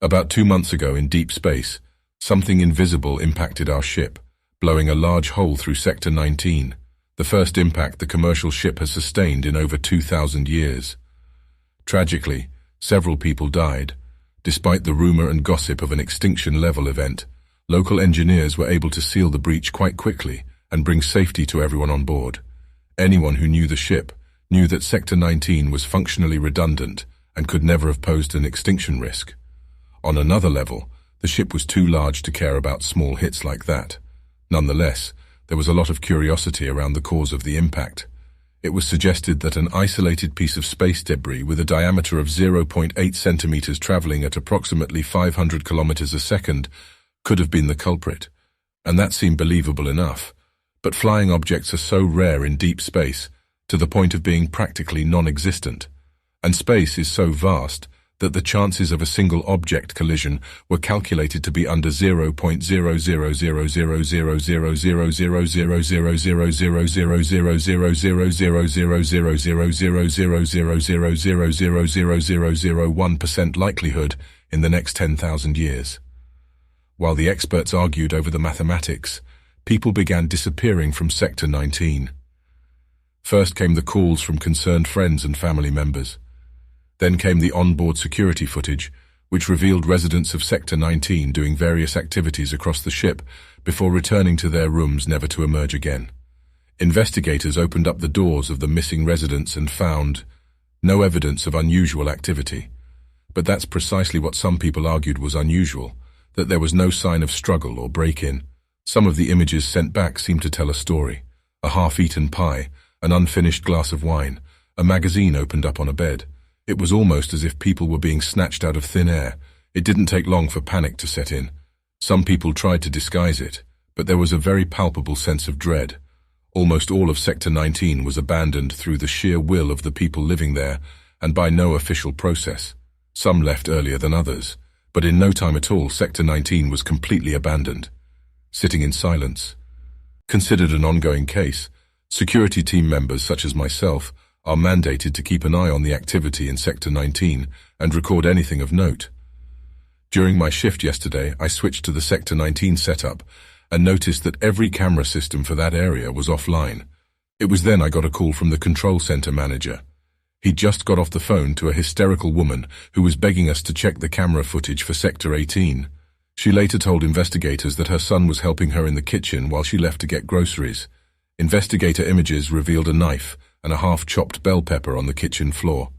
About 2 months ago in deep space, something invisible impacted our ship, blowing a large hole through Sector 19, the first impact the commercial ship has sustained in over 2,000 years. Tragically, several people died. Despite the rumor and gossip of an extinction-level event, local engineers were able to seal the breach quite quickly and bring safety to everyone on board. Anyone who knew the ship knew that Sector 19 was functionally redundant and could never have posed an extinction risk. On another level, the ship was too large to care about small hits like that. Nonetheless, there was a lot of curiosity around the cause of the impact. It was suggested that an isolated piece of space debris with a diameter of 0.8 centimeters traveling at approximately 500 kilometers a second could have been the culprit, and that seemed believable enough. But flying objects are so rare in deep space, to the point of being practically non-existent, and space is so vast that the chances of a single object collision were calculated to be under 0.00000000000000000000000000000000001% likelihood in the next 10,000 years. While the experts argued over the mathematics, people began disappearing from Sector 19. First came the calls from concerned friends and family members. Then came the onboard security footage, which revealed residents of Sector 19 doing various activities across the ship before returning to their rooms never to emerge again. Investigators opened up the doors of the missing residents and found no evidence of unusual activity. But that's precisely what some people argued was unusual, that there was no sign of struggle or break-in. Some of the images sent back seemed to tell a story. A half-eaten pie, an unfinished glass of wine, a magazine opened up on a bed. It was almost as if people were being snatched out of thin air. It didn't take long for panic to set in. Some people tried to disguise it, but there was a very palpable sense of dread. Almost all of Sector 19 was abandoned through the sheer will of the people living there, and by no official process. Some left earlier than others, but in no time at all Sector 19 was completely abandoned. Sitting in silence. Considered an ongoing case, security team members such as myself are mandated to keep an eye on the activity in Sector 19 and record anything of note. During my shift yesterday, I switched to the Sector 19 setup and noticed that every camera system for that area was offline. It was then I got a call from the control center manager. He'd just got off the phone to a hysterical woman who was begging us to check the camera footage for Sector 18. She later told investigators that her son was helping her in the kitchen while she left to get groceries. Investigator images revealed a knife and a half-chopped bell pepper on the kitchen floor.